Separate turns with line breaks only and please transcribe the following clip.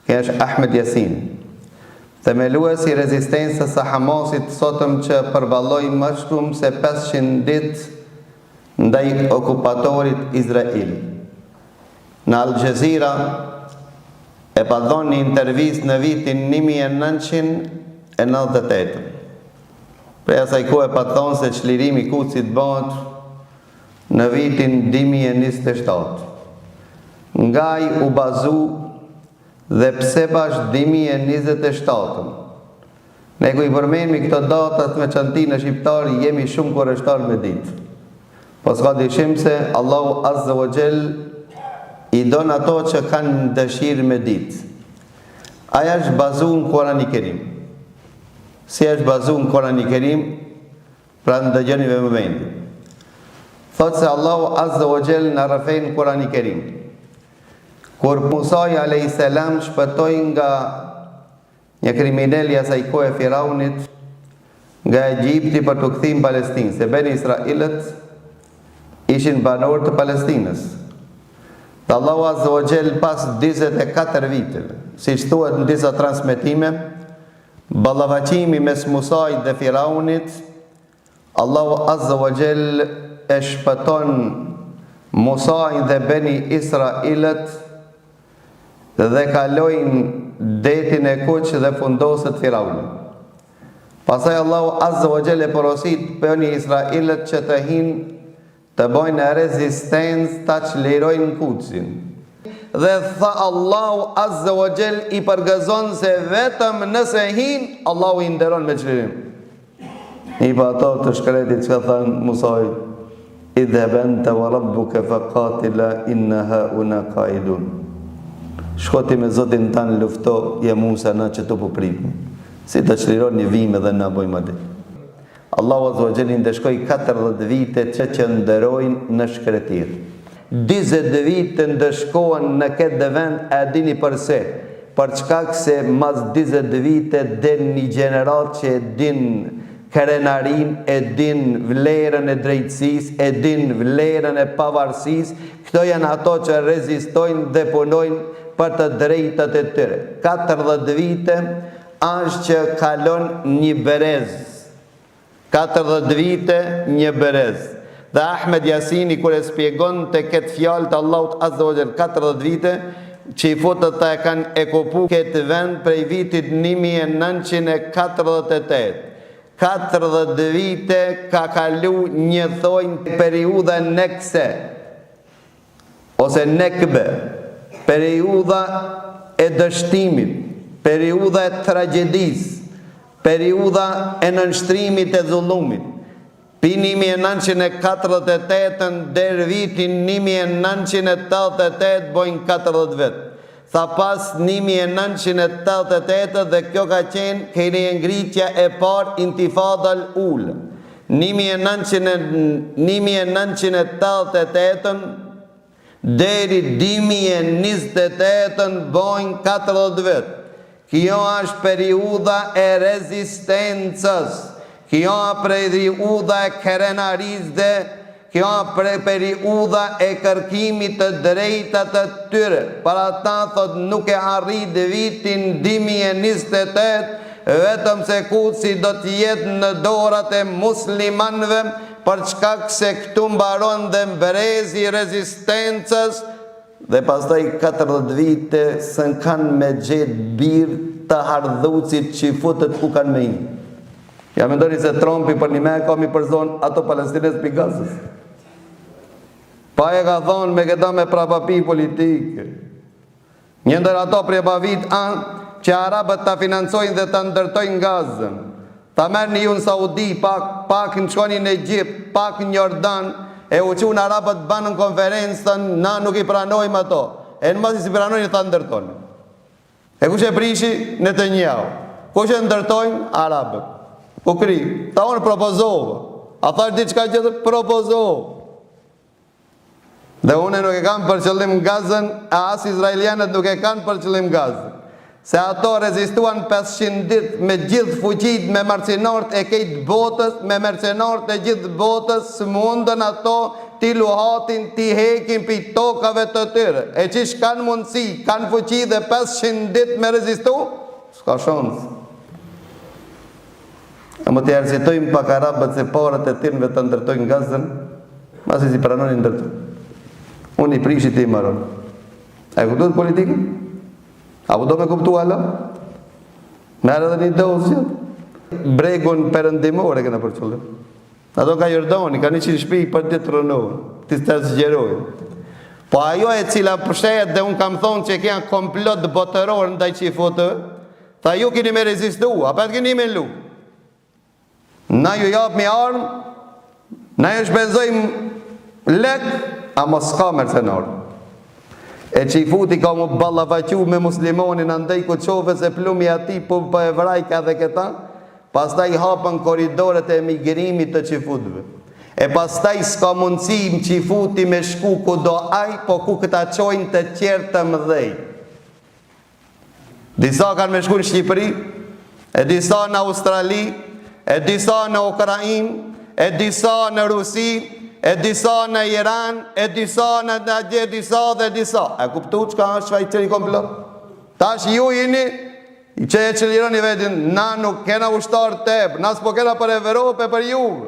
Kjo është Ahmed Yasin, themeluesi i rezistencës së Hamasit, sotëm që përballoi më shumë se 500 ditë ndaj okupatorit Izrael. Në Al Jazeera e pa dhënë një intervistë në vitin 1998. Prej asaj kohe pa thonë se çlirimi i Kudsit bëhet në vitin 2027. Ngaj u bazu dhe pse bash 2027. Ne ku i përmendmi këto datat me çantinë shqiptari jemi shumë kurreshtar me ditë. Po s'ka dyshim se Allahu Azza wa Jall i don ato që kanë dëshirë me ditë. Aja është bazuar në Kur'anin e Kerim. Si është bazuar në Kur'anin e Kerim, pra ndëgjoni me vëmendje. Thotë se Allahu Azza wa Jall në rrafën në Kur'anin e Kerim. Kur Musa alayhis salam shpëtoi nga një kriminal i asaj kohe Firaunit nga Egjipti për të kthyer në Palestinë, se beni Israelët ishin banorë të Palestinës. Dhe Allahu Azza wa Jall pas 24 viteve, siç thuhet në disa transmetime, ballavaçimi mes Musait dhe Firaunit, Allahu Azza wa Jall e shpëton Musain dhe beni Israelët dhe kalojnë detin e Kuq dhe fundoset Firaunit. Pastaj Allahu Azza wa Jall e porosit beni Israelët që të hinë të bojnë rezistencë ta çlirojnë Kuqin. Dhe tha Allahu Azza wa Jall i përgëzon se vetëm nëse hin, Allahu i nderon me çlirim. I pa ato të shkretit që thanë Musaj, idhhab anta wa rabbuka faqatila inna hauna qaidun. Shkoti me Zotin tanë lufto, ja Musa na që të poprim. Si të çlironi vime dhe na bojmë atë. Allahu Azza wa Jall ndeshkoi 40 vite që qëndrojnë në shkretir. 20 vite ndeshkohen në këtë vend, e dini përse? Për çka se mas 20 vite del një gjenerat që e din krenarin, e din vlerën e drejtësisë, e din vlerën e pavarësisë. Këto janë ato që rezistojnë dhe punojnë për të drejtat e tyre. 40 vite është që kalon një berez. 40 vite një berez. Dhe Ahmed Yasini kur e spjegon të këtë fjalë të Allahut Azza wa Jall 40 vite, që i fotët të e kanë ekopu këtë vend prej vitit 1948. 40 vite ka kalu një thojnë periudha nekse, ose nekbe, periudha e dështimit, periudha e tragedisë, periudha e nënshtrimit e zullumit. Pi 1948 deri vitin 1988 bojnë 40 vetë. Tha pas 1988 dhe kjo ka qenë keni ngritja e parë intifada al-ula. 1988 deri 2028 bojnë 40 vetë. Kjo është periudha e rezistencës, kjo është periudha e krenarisë dhe kjo është periudha e kërkimit të drejtat të tyre. Para ta thot nuk e arrit vitin 2028, vetëm se Kudsi do të jetë në dorat e muslimanëve, për çka se këtu mbaron dhe mbrezi i rezistencës. Dhe pastaj 40 vite sën kanë me gjetë birë të hardhucit që i futët ku kanë me i. Ja mendoni se Trumpi për një me kam i përzon ato Palestines për Gazës. Pa e ka thonë me këta me prapapi politike. Njëndër ato prepavit anë që Arabët ta financojnë dhe ta ndërtojnë Gazën. Ta merë një unë Saudi, pak në shkoni në Egjipt, pak në Jordan, e u qunë Arabët banë në konferencën, na nuk i pranojmë ato. E në masi si pranojnë i ta ndërtojnë. E ku që prishi? Në të njau. Ku që ndërtojnë? Arabët. Ku kri? Ta unë propozovë. A thash diçka që propozovë. Dhe une nuk e kam për qëllim Gazën, a as izraelianët nuk e kanë për qëllim Gazën. Se ato rezistuan 500 ditë me gjithë fuqit, me mercenarët e kejtë botës, me mercenarët e gjithë botës, së mundën ato ti luhatin, ti hekin pi tokave të tyre. E qish kanë mundësi, kanë fuqi dhe 500 dit me rezistu? S'ka shansë. A më të arsitojmë pak arabët se parët e tirëve të ndërtojnë gazën, masi si pranoni ndërtojnë. Unë i prishit i maron. A e kuptuat politikën? Apo do me kuptu ala? Merë edhe një dozë. Bregun perëndimore këna për qëllim. Ato ka Jordani, ka 100 shtëpi për ditë të rënohen, ti të zgjerojnë. Po ajo e cila pështet dhe unë kam thonë që kja komplot botëror ndaj qifotë, tha ju kini me rezistu, apo të kini me lu. Na ju japë mi armë, na ju shpenzojmë lek, a mos ka mercenarë. E qifuti ka mu balavacu me muslimonin andej ku qove se plumi ati po për evrajka dhe këta, pastaj hapën koridoret e emigrimit të qifutve. E pastaj s'ka mundësi më qifuti me shku ku do aj, po ku këta qojnë të qertë të mëdhej. Disa kanë me shku në Shqipëri, e disa në Australi, e disa në Ukrainë, e disa në Rusi, e disa në Iran, e disa në disa dhe disa. E kuptu që ka është shvajtëri komplot? Tash ju jeni që e qëllironi vetin, na nuk kena ushtar tep, na s'po kena për Evropë e për juve.